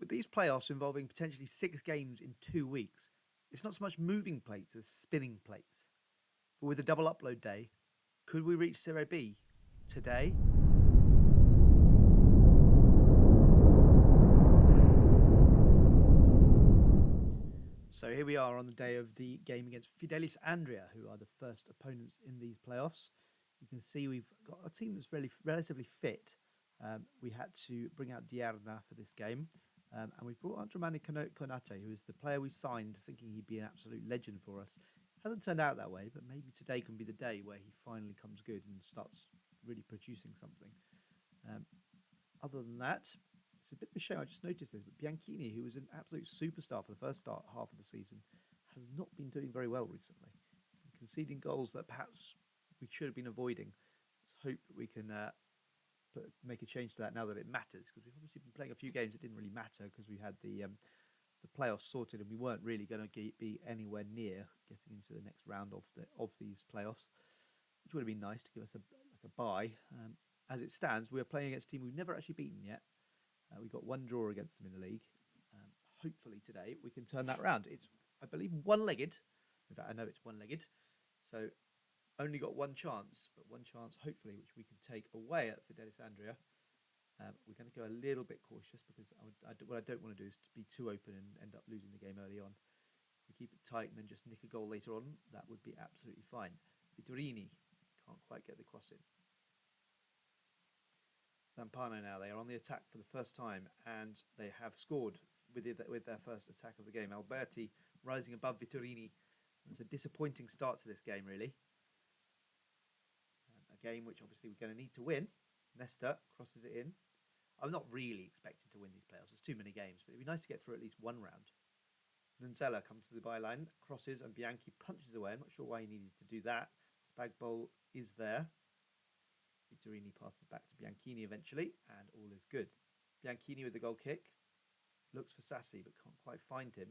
With these playoffs involving potentially 6 games in 2 weeks, it's not so much moving plates as spinning plates. But with a double upload day, could we reach Serie B today? So here we are on the day of the game against Fidelis Andria, who are the first opponents in these playoffs. You can see we've got a team that's relatively fit. We had to bring out Diarna for this game. And we brought on Dramani Konate, who is the player we signed, thinking he'd be an absolute legend for us. Hasn't turned out that way, but maybe today can be the day where he finally comes good and starts really producing something. Other than that, it's a bit of a shame. I just noticed this, but Bianchini, who was an absolute superstar for the first half of the season, has not been doing very well recently. Conceding goals that perhaps we should have been avoiding. Let's hope that we can make a change to that now that it matters, because we've obviously been playing a few games that didn't really matter because we had the playoffs sorted and we weren't really going to be anywhere near getting into the next round of these playoffs, which would have been nice to give us a bye. As it stands, we are playing against a team we've never actually beaten yet. We got 1 draw against them in the league. Hopefully today we can turn that round. It's, I believe, one-legged. In fact, I know it's one-legged. So only got one chance, but one chance hopefully which we can take away at Fidelis Andria. We're going to go a little bit cautious because what I don't want to do is to be too open and end up losing the game early on. If we keep it tight and then just nick a goal later on, that would be absolutely fine. Vittorini can't quite get the cross in. Zampano now, they are on the attack for the first time and they have scored with their first attack of the game. Alberti rising above Vittorini. It's a disappointing start to this game, really. A game which obviously we're going to need to win. Nesta crosses it in. I'm not really expecting to win these playoffs. There's too many games, but it'd be nice to get through at least one round. Nunzella comes to the byline, crosses, and Bianchi punches away. I'm not sure why he needed to do that. Spagbol is there. Vittorini passes back to Bianchini eventually, and all is good. Bianchini with the goal kick. Looks for Sassi, but can't quite find him.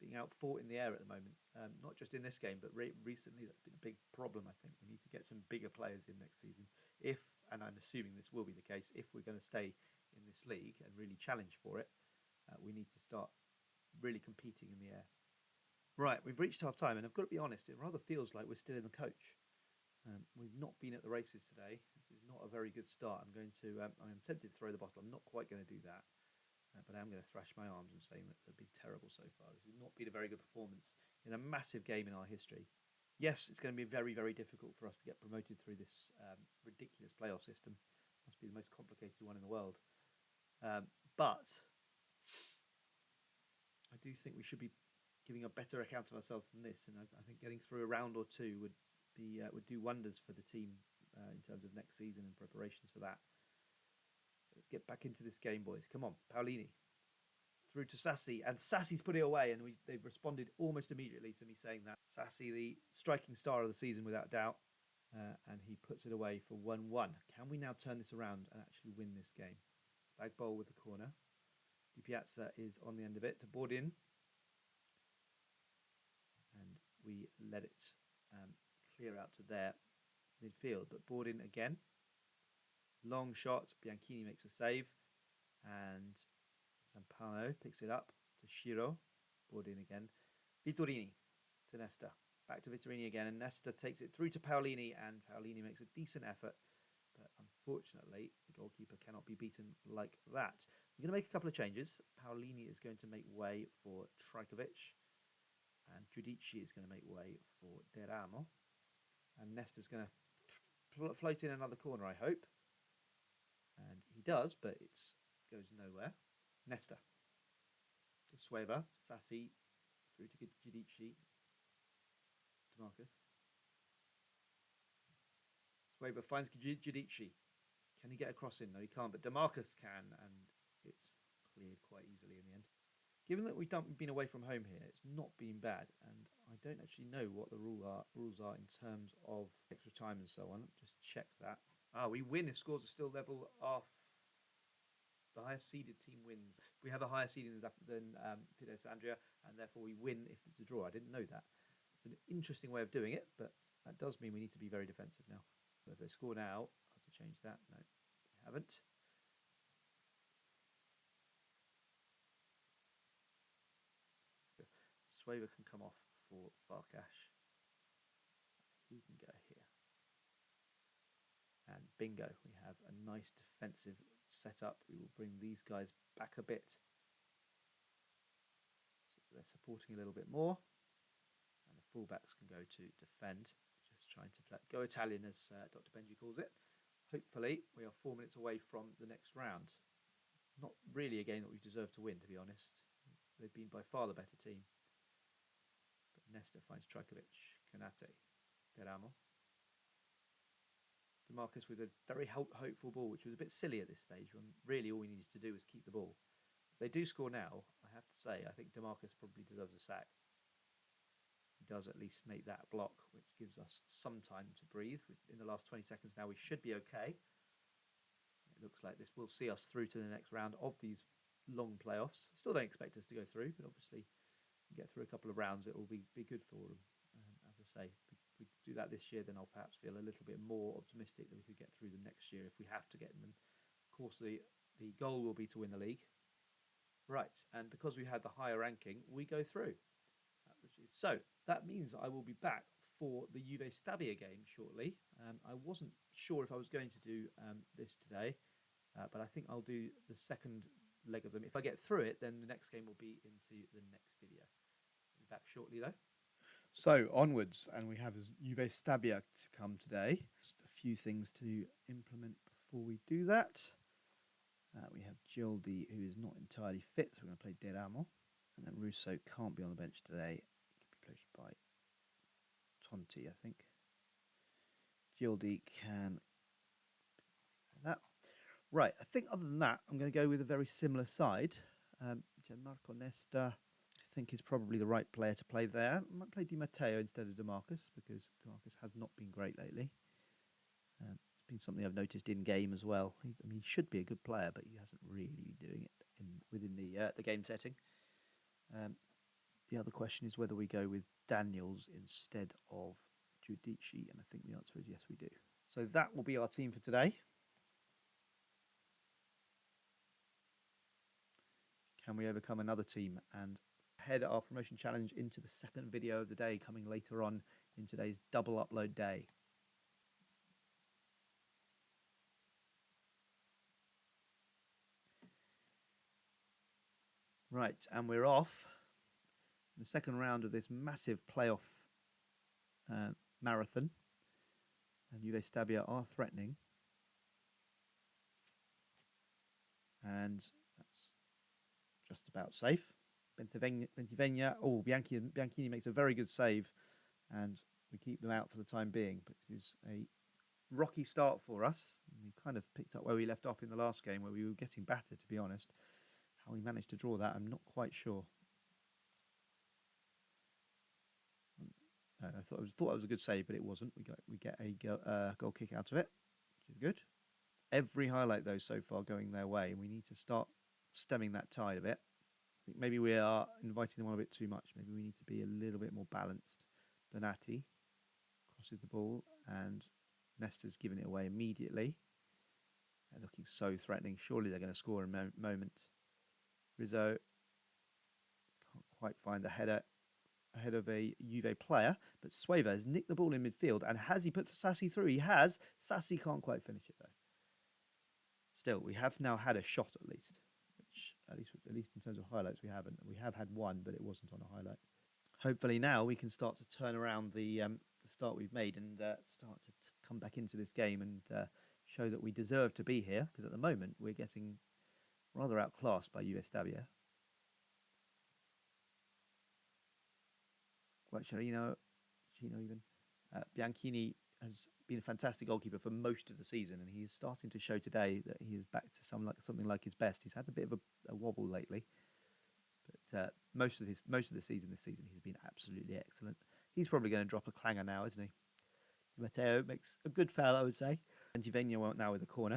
Being outfought in the air at the moment. Not just in this game, but recently that's been a big problem, I think. We need to get some bigger players in next season. If, and I'm assuming this will be the case, if we're going to stay in this league and really challenge for it, we need to start really competing in the air. Right, we've reached half-time, and I've got to be honest, it rather feels like we're still in the coach. We've not been at the races today. This is not a very good start. I'm tempted to throw the bottle. I'm not quite going to do that. But I am going to thrash my arms and saying that they've been terrible so far. This has not been a very good performance in a massive game in our history. Yes, it's going to be very, very difficult for us to get promoted through this ridiculous playoff system. Must be the most complicated one in the world. But I do think we should be giving a better account of ourselves than this. And I think getting through a round or two would do wonders for the team in terms of next season and preparations for that. Let's get back into this game, boys. Come on, Paolini. Through to Sassi, and Sassi's put it away, and they've responded almost immediately to me saying that. Sassi, the striking star of the season without doubt, and he puts it away for 1-1. Can we now turn this around and actually win this game? Spagbol with the corner. Di Piazza is on the end of it to board in, and we let it clear out to their midfield, but board in again. Long shot, Bianchini makes a save, and Zampano picks it up to Shiro, board in again. Vittorini to Nesta, back to Vittorini again, and Nesta takes it through to Paolini, and Paolini makes a decent effort, but unfortunately the goalkeeper cannot be beaten like that. We're going to make a couple of changes. Paolini is going to make way for Trajkovic, and Giudici is going to make way for Deramo, and Nesta's going to float in another corner, I hope. And he does, but it goes nowhere. Nesta. To Sueva. Sassi. Through to Giudici. DeMarcus. Sueva finds Giudici. Can he get a cross in? No, he can't, but DeMarcus can, and it's cleared quite easily in the end. Given that we've been away from home here, it's not been bad, and I don't actually know what the rules are in terms of extra time and so on. Just check that. We win if scores are still level off. The highest seeded team wins. We have a higher seeding than Fidelis Andria, and therefore we win if it's a draw. I didn't know that. It's an interesting way of doing it, but that does mean we need to be very defensive now. So if they score now, I have to change that. No, they haven't. Swaver can come off for Farkash. He can go here. And bingo, we have a nice defensive setup. We will bring these guys back a bit. So they're supporting a little bit more. And the fullbacks can go to defend. Just trying to play, go Italian, as Dr. Benji calls it. Hopefully, we are 4 minutes away from the next round. Not really a game that we've deserved to win, to be honest. They've been by far the better team. But Nesta finds Trajkovic, Kanate, Teramo. DeMarcus with a very hopeful ball, which was a bit silly at this stage, when really all we needed to do was keep the ball. If they do score now, I have to say, I think DeMarcus probably deserves a sack. He does at least make that block, which gives us some time to breathe. In the last 20 seconds now, we should be okay. It looks like this will see us through to the next round of these long playoffs. Still don't expect us to go through, but obviously get through a couple of rounds, it will be good for them. As I say, if we do that this year, then I'll perhaps feel a little bit more optimistic that we could get through them next year if we have to get them. Of course, the goal will be to win the league. Right, and because we had the higher ranking, we go through. So that means I will be back for the Juve Stabia game shortly. I wasn't sure if I was going to do this today, but I think I'll do the second leg of them. If I get through it, then the next game will be into the next video. I'll be back shortly though. So onwards, and we have Juve Stabia to come today. Just a few things to implement before we do that. We have Gildi, who is not entirely fit, so we're going to play Deramo. And then Russo can't be on the bench today. He can be replaced by Tonti, I think. Gildi can... that. Right, I think other than that, I'm going to go with a very similar side. Gianmarco Nesta, I think, is probably the right player to play there. I might play Di Matteo instead of DeMarcus, because DeMarcus has not been great lately. It's been something I've noticed in game as well. He should be a good player, but he hasn't really been doing it within the game setting. The other question is whether we go with Daniels instead of Giudici, and I think the answer is yes, we do. So that will be our team for today. Can we overcome another team and head our promotion challenge into the second video of the day, coming later on in today's double upload day? Right, and we're off. The second round of this massive playoff marathon. And Juve Stabia are threatening. And that's just about safe. Bentivegna, Bianchini makes a very good save. And we keep them out for the time being. But it is a rocky start for us. We kind of picked up where we left off in the last game, where we were getting battered, to be honest. How we managed to draw that, I'm not quite sure. I thought it was a good save, but it wasn't. We get a goal kick out of it, which is good. Every highlight though so far going their way, and we need to start stemming that tide a bit. I think maybe we are inviting them on a bit too much. Maybe we need to be a little bit more balanced. Donati crosses the ball, and Nesta's giving it away immediately. They're looking so threatening. Surely they're going to score in a moment. Rizzo can't quite find the header ahead of a Juve player, but Swaver has nicked the ball in midfield, and has he put Sassi through? He has. Sassi can't quite finish it though. Still, we have now had a shot at least, which at least in terms of highlights we haven't. We have had one, but it wasn't on a highlight. Hopefully now we can start to turn around the start we've made and start to come back into this game and show that we deserve to be here, because at the moment we're getting rather outclassed by Juve Stabia. Guacciarino, Gino even. Bianchini has been a fantastic goalkeeper for most of the season, and he's starting to show today that he is back to something like his best. He's had a bit of a wobble lately, but most of the season this season he's been absolutely excellent. He's probably going to drop a clanger now, isn't he? Matteo makes a good foul, I would say. And Tivegna now with the corner.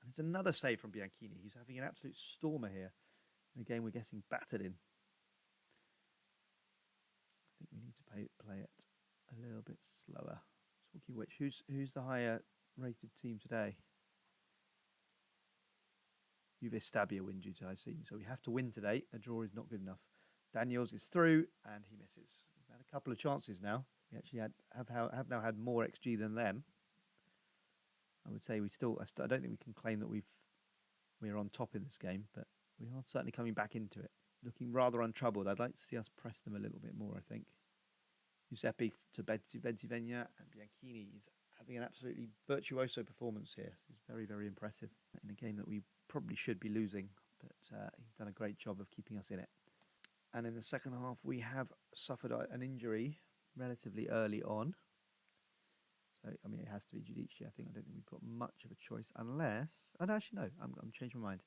And there's another save from Bianchini. He's having an absolute stormer here. And again, we're getting battered in. I think we need to play it a little bit slower. Talking of which, who's the higher rated team today? Juve Stabia win due to high seeding. So we have to win today. A draw is not good enough. Daniels is through, and he misses. We've had a couple of chances now. We actually have now had more XG than them. I would say I don't think we can claim that we're on top in this game, but we are certainly coming back into it. Looking rather untroubled. I'd like to see us press them a little bit more, I think. Giuseppe to Bentivegna, and Bianchini is having an absolutely virtuoso performance here. He's very, very impressive in a game that we probably should be losing, but he's done a great job of keeping us in it. And in the second half, we have suffered an injury relatively early on. So, I mean, it has to be Giudici. I don't think we've got much of a choice unless... Oh, no, actually, no. I'm changing my mind.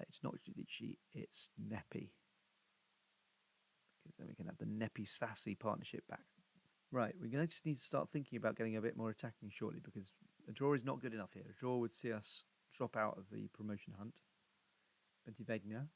It's not Giudici, it's Nepi. Because then we can have the Nepi-Sassi partnership back. Right, we're going to just need to start thinking about getting a bit more attacking shortly, because a draw is not good enough here. A draw would see us drop out of the promotion hunt. Bentivegna,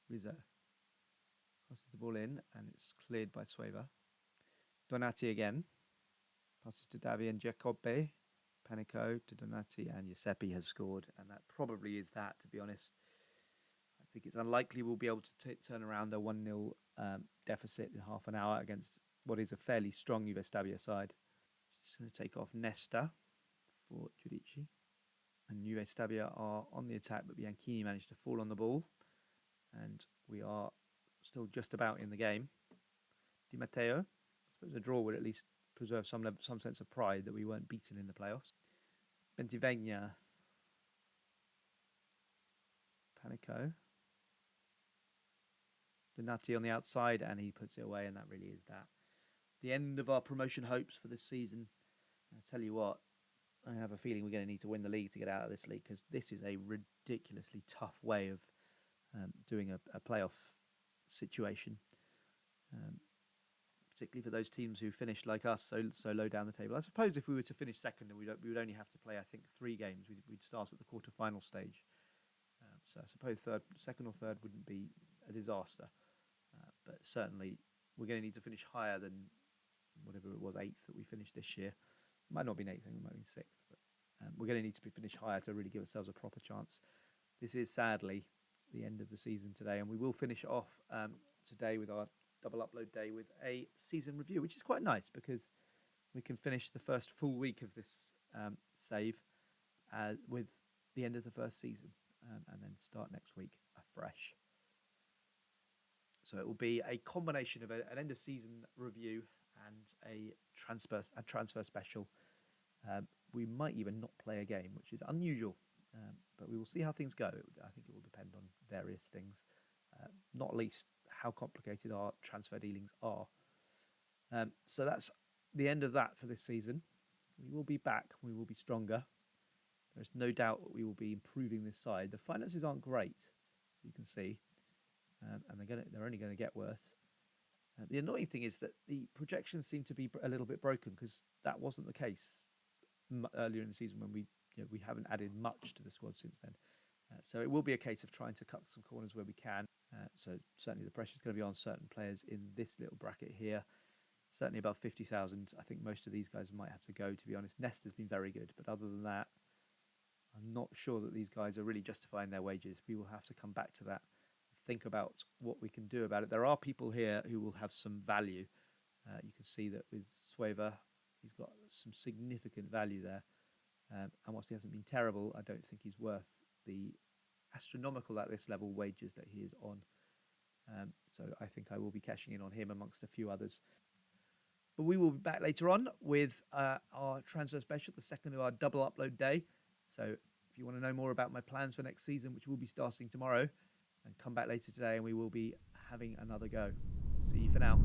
Rizzo. Passes the ball in, and it's cleared by Sueva. Donati again. Passes to Davi and Giacobbe. Panico to Donati, and Giuseppe has scored. And that probably is that, to be honest. I think it's unlikely we'll be able to turn around a 1-0 deficit in half an hour against what is a fairly strong Juve Stabia side. Just going to take off Nesta for Giudici. And Juve Stabia are on the attack, but Bianchini managed to fall on the ball. And we are still just about in the game. Di Matteo. I suppose a draw would at least preserve some sense of pride that we weren't beaten in the playoffs. Bentivegna. Panico. Donati on the outside, and he puts it away, and that really is that. The end of our promotion hopes for this season. I tell you what, I have a feeling we're going to need to win the league to get out of this league, because this is a ridiculously tough way of doing a playoff situation, particularly for those teams who finished like us so low down the table. I suppose if we were to finish second, we would only have to play, I think, 3 games. We'd start at the quarter-final stage. So I suppose second or third wouldn't be a disaster. But certainly we're going to need to finish higher than whatever it was, 8th that we finished this year. It might not be 8th, I think it might be 6th. But we're going to need to finish higher to really give ourselves a proper chance. This is sadly the end of the season today, and we will finish off today with our double upload day with a season review, which is quite nice because we can finish the first full week of this save with the end of the first season, and then start next week afresh. So it will be a combination of an end of season review and a transfer special. We might even not play a game, which is unusual, but we will see how things go. I think it will depend on various things, not least how complicated our transfer dealings are. So that's the end of that for this season. We will be back. We will be stronger. There's no doubt that we will be improving this side. The finances aren't great, you can see, and they're only going to get worse. The annoying thing is that the projections seem to be a little bit broken, because that wasn't the case earlier in the season when we haven't added much to the squad since then. So it will be a case of trying to cut some corners where we can. So certainly the pressure is going to be on certain players in this little bracket here. Certainly above 50,000. I think most of these guys might have to go, to be honest. Nesta's been very good, but other than that, I'm not sure that these guys are really justifying their wages. We will have to come back to that, think about what we can do about it. There are people here who will have some value. You can see that with Sueva, he's got some significant value there. And whilst he hasn't been terrible, I don't think he's worth the astronomical at this level wages that he is on. So I think I will be cashing in on him amongst a few others. But we will be back later on with our transfer special, the second of our double upload day. So if you want to know more about my plans for next season, which will be starting tomorrow, then come back later today and we will be having another go. See you for now.